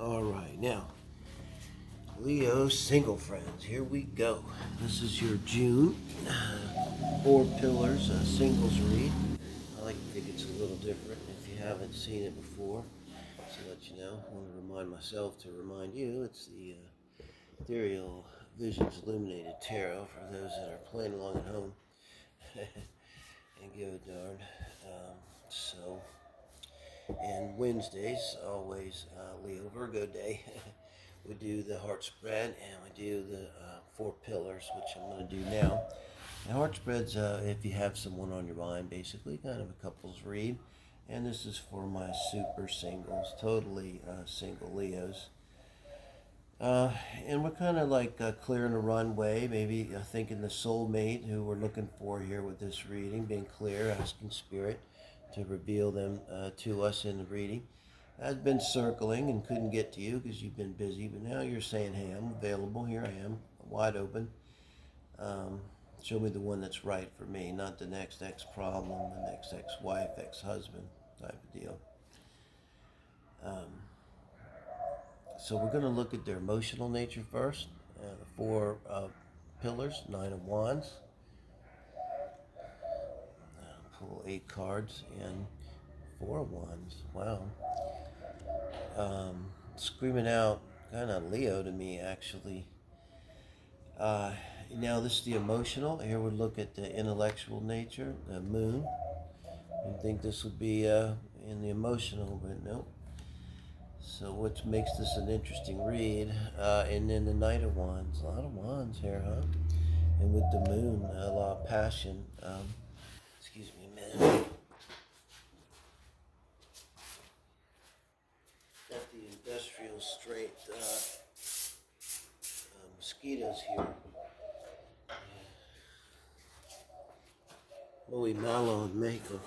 All right, now, Leo single friends, here we go. This is your June 4 pillars singles read. I like to think it's a little different if you haven't seen it before. So let you know, I want to remind myself to remind you, it's the Ethereal Visions Illuminated Tarot for those that are playing along at home and give a darn. So, and Wednesdays, always Leo Virgo Day. We do the heart spread and we do the 4 pillars, which I'm going to do now. The heart spread's if you have someone on your mind, basically, kind of a couple's read. And this is for my super singles, totally single Leos. And we're kind of like clearing the runway, maybe thinking the soulmate who we're looking for here with this reading, being clear, asking Spirit to reveal them to us in the reading. I've been circling and couldn't get to you because you've been busy, but now you're saying, hey, I'm available, here I am, wide open. Show me the one that's right for me, not the next ex-problem, the next ex-wife, ex-husband type of deal. So we're going to look at their emotional nature first. The 4 pillars, 9 of Wands. Pull 8 cards and 4 of Wands. Wow. Screaming out, kind of Leo to me, actually. Now this is the emotional. Here we look at the intellectual nature, the moon. You'd think this would be in the emotional, but nope. So what makes this an interesting read? And then the Knight of Wands. A lot of Wands here, huh? And with the moon, a lot of passion. Excuse me a minute. Got the industrial strength mosquitoes here. Louis Mallow and Mako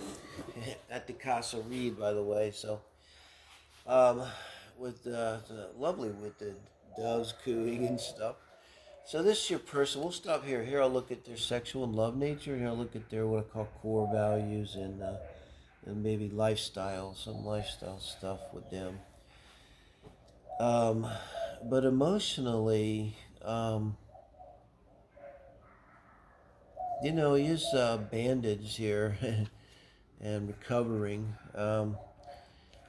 at the Casa Reed, by the way. So, with lovely with the doves cooing and stuff. So this is your person. We'll stop here. Here I'll look at their sexual and love nature. Here I'll look at their what I call core values and maybe lifestyle, some lifestyle stuff with them. But emotionally, he is bandaged here and recovering.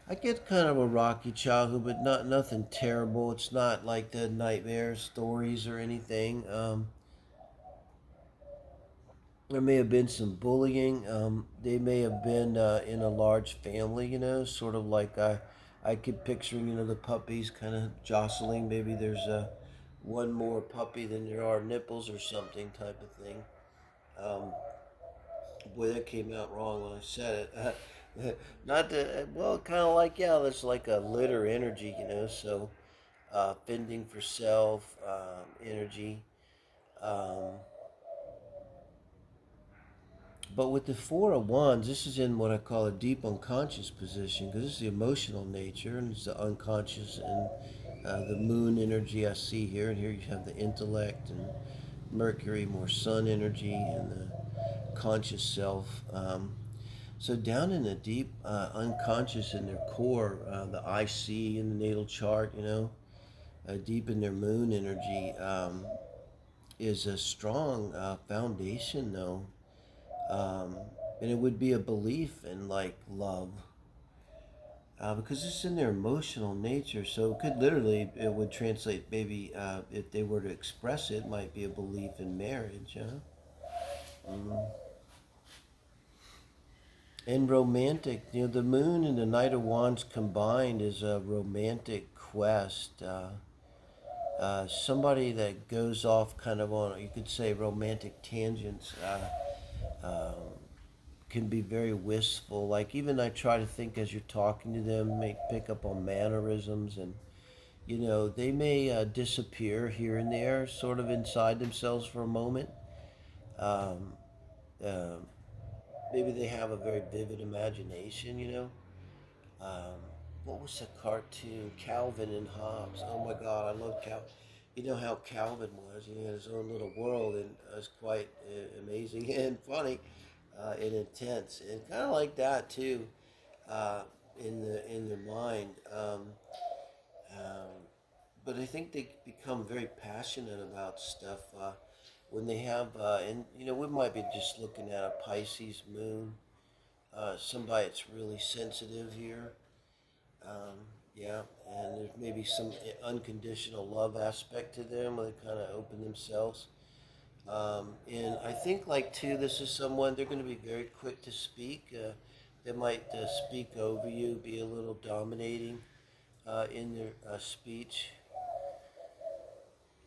I get kind of a rocky childhood, but nothing terrible. It's not like the nightmare stories or anything. There may have been some bullying. They may have been in a large family, sort of like I keep picturing, the puppies kind of jostling. Maybe there's one more puppy than there are nipples or something type of thing. Boy, that came out wrong when I said it. Not to, well, kind of like, yeah, that's like a litter energy, so fending for self energy. Um, but with the 4 of Wands, this is in what I call a deep unconscious position because this is the emotional nature and it's the unconscious and the moon energy I see here. And here you have the intellect and Mercury, more sun energy, and the conscious self. So down in the deep unconscious in their core, the IC in the natal chart, deep in their moon energy is a strong foundation, though. And it would be a belief in like love. Because it's in their emotional nature, so it could literally, it would translate maybe if they were to express it, might be a belief in marriage, huh? Mm. And romantic, the moon and the Knight of Wands combined is a romantic quest. Somebody that goes off kind of on, you could say, romantic tangents can be very wistful. Like even I try to think as you're talking to them, pick up on mannerisms and, they may disappear here and there, sort of inside themselves for a moment. Um, uh, Maybe they have a very vivid imagination. Um, what was the cartoon? Calvin and Hobbes. Oh my God, I love Calvin. You know how Calvin was. He had his own little world, and it was quite amazing and funny and intense, and kind of like that too, in their mind. but I think they become very passionate about stuff when they have, and we might be just looking at a Pisces moon, somebody that's really sensitive here. Um, yeah, and there's maybe some unconditional love aspect to them where they kind of open themselves. And I think, like, too, this is someone, they're going to be very quick to speak. They might speak over you, be a little dominating in their speech.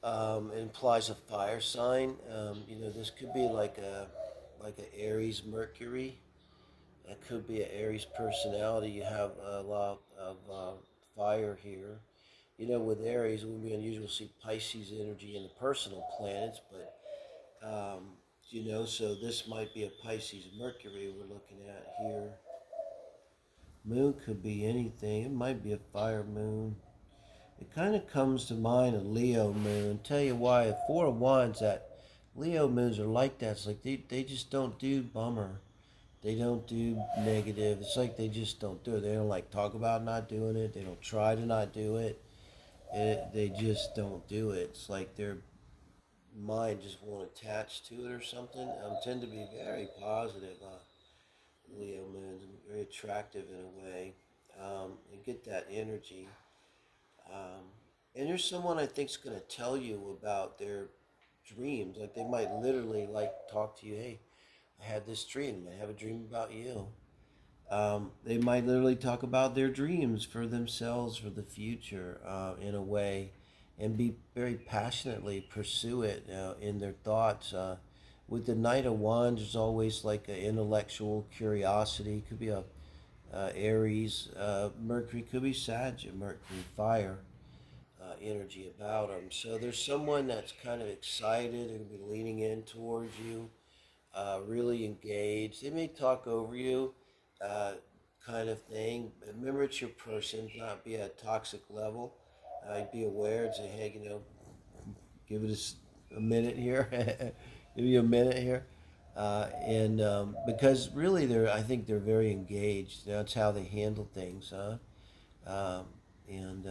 It implies a fire sign. This could be like a Aries Mercury. It could be an Aries personality. You have a lot of fire here. With Aries, it would be unusual to see Pisces energy in the personal planets, but so this might be a Pisces Mercury we're looking at here. Moon could be anything. It might be a fire moon. It kind of comes to mind a Leo moon. Tell you why, a Four of Wands, that Leo moons are like that. It's like they just don't do bummer. They don't do negative. It's like they just don't do it. They don't like talk about not doing it. They don't try to not do it. They just don't do it. It's like their mind just won't attach to it or something. Tend to be very positive. Leo moons, very attractive in a way. And get that energy. Um, and there's someone I think is going to tell you about their dreams. Like they might literally like talk to you. Hey, I had this dream. I have a dream about you. They might literally talk about their dreams for themselves, for the future, in a way, and be very passionately pursue it in their thoughts. With the Knight of Wands, there's always like an intellectual curiosity. Could be a Aries, Mercury, could be Sag, Mercury, fire energy about them. So there's someone that's kind of excited and be leaning in towards you, really engaged. They may talk over you, uh, kind of thing. But remember, it's your person, not be at a toxic level. Be aware and say, hey, give it a minute here. Give you a minute here. And because really, I think they're very engaged. That's how they handle things, huh? Um, and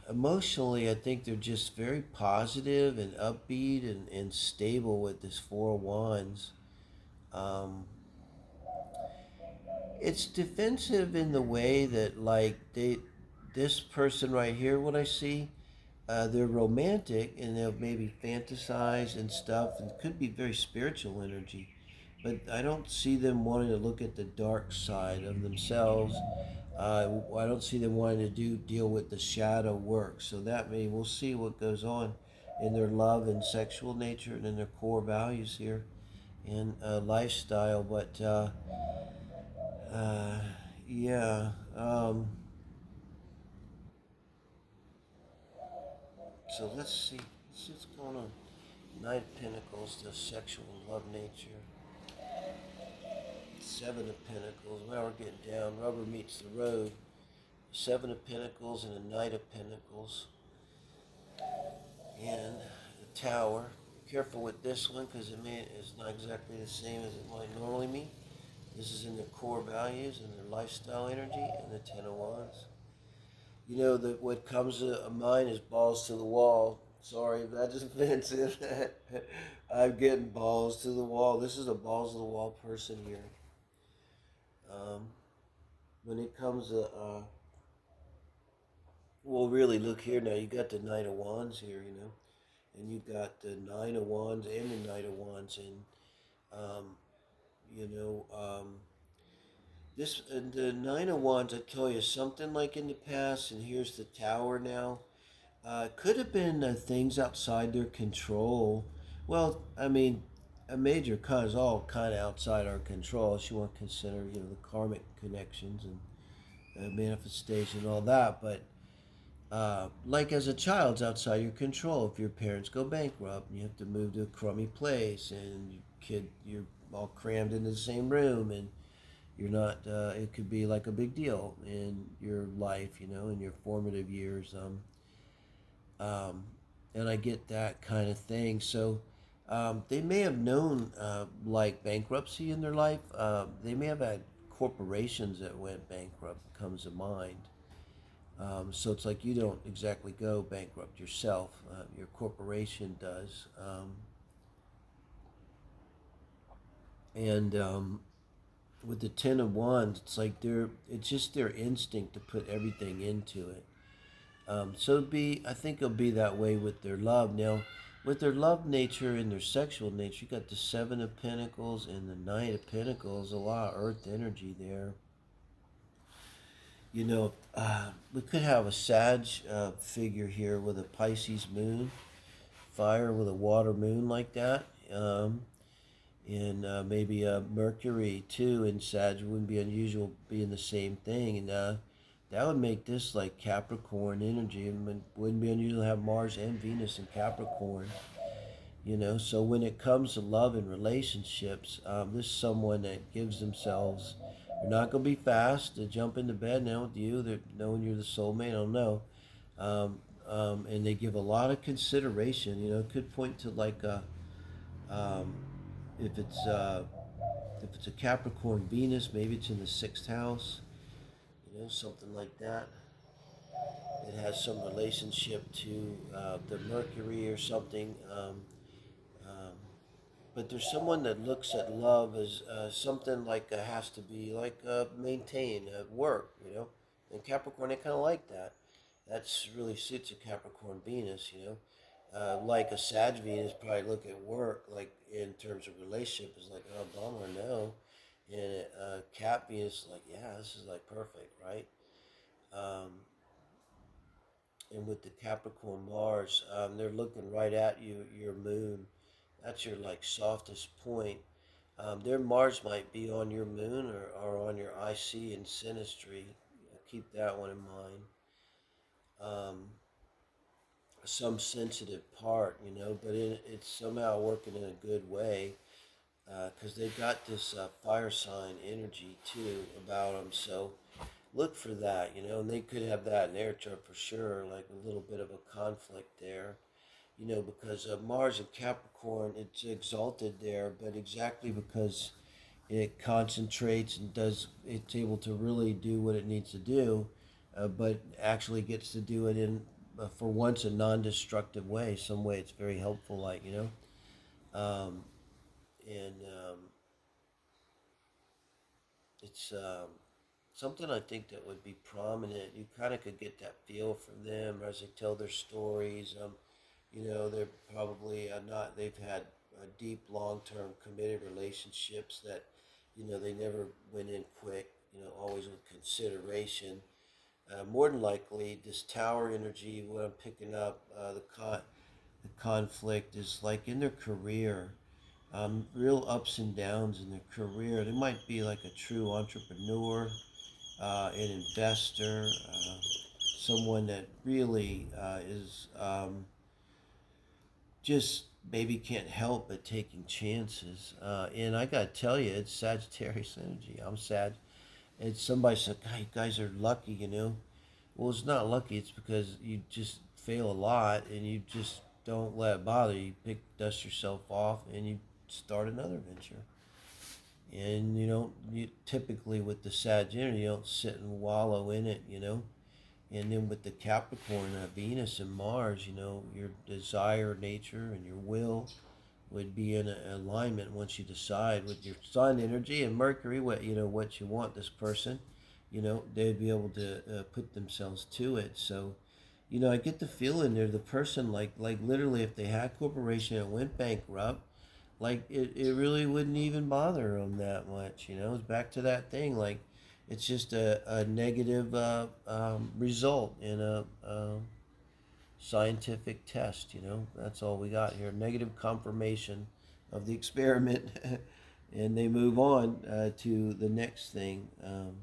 Emotionally, I think they're just very positive and upbeat and stable with this Four of Wands. Um, it's defensive in the way that, like, this person right here, what I see, they're romantic and they'll maybe fantasize and stuff, and could be very spiritual energy. But I don't see them wanting to look at the dark side of themselves. I don't see them wanting to deal with the shadow work. So that may we'll see what goes on in their love and sexual nature and in their core values here and lifestyle. But uh, yeah. So let's see what's going on. Nine of Pentacles, the sexual love nature. Seven of Pentacles. Well, we're getting down. Rubber meets the road. Seven of Pentacles and a Knight of Pentacles. And the Tower. Be careful with this one because it's not exactly the same as it might normally mean. This is in their core values and their lifestyle energy, and the Ten of Wands. That what comes to mind is balls to the wall. Sorry if that's offensive. I'm getting balls to the wall. This is a balls to the wall person here. Um, when it comes to, well, really look here now. You got the Knight of Wands here, and you got the Nine of Wands and the Knight of Wands, and um, you know, this the Nine of Wands. I tell you something like in the past, and here's the Tower now. Could have been things outside their control. Well, I mean, a major con is all kind of outside our control. If you want to consider, the karmic connections and manifestation and all that. But like as a child's outside your control. If your parents go bankrupt and you have to move to a crummy place, and you're all crammed into the same room, and you're not. It could be like a big deal in your life, in your formative years. Um, and I get that kind of thing. So they may have known like bankruptcy in their life. They may have had corporations that went bankrupt. Comes to mind. So it's like you don't exactly go bankrupt yourself. Your corporation does. And with the Ten of Wands, it's like it's just their instinct to put everything into it. So I think it'll be that way with their love. Now, with their love nature and their sexual nature, you got the Seven of Pentacles and the Knight of Pentacles, a lot of earth energy there. We could have a Sag figure here with a Pisces moon, fire with a water moon like that. And maybe Mercury too in Sag wouldn't be unusual being the same thing. And that would make this like Capricorn energy. It wouldn't be unusual to have Mars and Venus in Capricorn. So when it comes to love and relationships, this is someone that gives themselves. They're not going to be fast to jump into bed now with you. They're knowing you're the soulmate. I don't know. Um, and they give a lot of consideration. It could point to like um, if it's uh, if it's a Capricorn Venus, maybe it's in the sixth house. Something like that. It has some relationship to the Mercury or something. Um, but there's someone that looks at love as something like has to be like maintained at work, And Capricorn, they kind of like that. That's really suits a Capricorn Venus, like a Sag Venus probably look at work like in terms of relationship is like, oh bummer, no. And Cap Venus is like, yeah, this is like perfect, right? Um, and with the Capricorn Mars, they're looking right at you, your moon. That's your like softest point. Their Mars might be on your moon or on your IC in Sinistry. Keep that one in mind. Um, some sensitive part, but it's somehow working in a good way because they've got this fire sign energy too about them. So look for that, and they could have that in their chart for sure, like a little bit of a conflict there, because Mars in Capricorn, it's exalted there, but exactly because it concentrates and it's able to really do what it needs to do, but actually gets to do it in, for once, a non-destructive way, some way it's very helpful, like, um, and it's something I think that would be prominent. You kind of could get that feel from them as they tell their stories. They're probably not. They've had deep, long-term, committed relationships that, they never went in quick. Always with consideration. More than likely, this Tower energy, what I'm picking up, the conflict is like in their career, real ups and downs in their career. They might be like a true entrepreneur, an investor, someone that really is just maybe can't help but taking chances. And I got to tell you, it's Sagittarius energy. I'm sad. It's somebody said, God, you guys are lucky. Well, it's not lucky. It's because you just fail a lot and you just don't let it bother you. Dust yourself off and you start another venture. And you typically with the Sag energy, you don't sit and wallow in it. And then with the Capricorn, Venus and Mars, your desire, nature, and your will would be in alignment once you decide with your Sun energy and Mercury, what you want this person, they'd be able to put themselves to it. So, I get the feeling there, the person, like literally, if they had a corporation and went bankrupt, like it really wouldn't even bother them that much. It's back to that thing, like it's just a negative result in a scientific test. That's all we got here. Negative confirmation of the experiment, and they move on to the next thing. And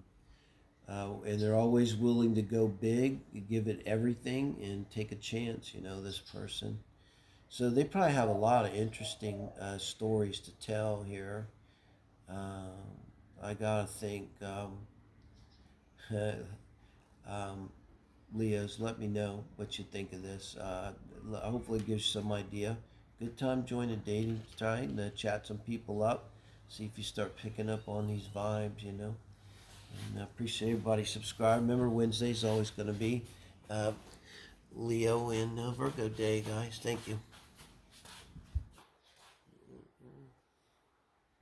they're always willing to go big, give it everything, and take a chance. This person. So they probably have a lot of interesting stories to tell here. I gotta think. um, Leos, let me know what you think of this. Hopefully, it gives you some idea. Good time joining dating tonight and chat some people up. See if you start picking up on these vibes. And I appreciate everybody subscribe. Remember, Wednesday's always going to be Leo and Virgo day, guys. Thank you.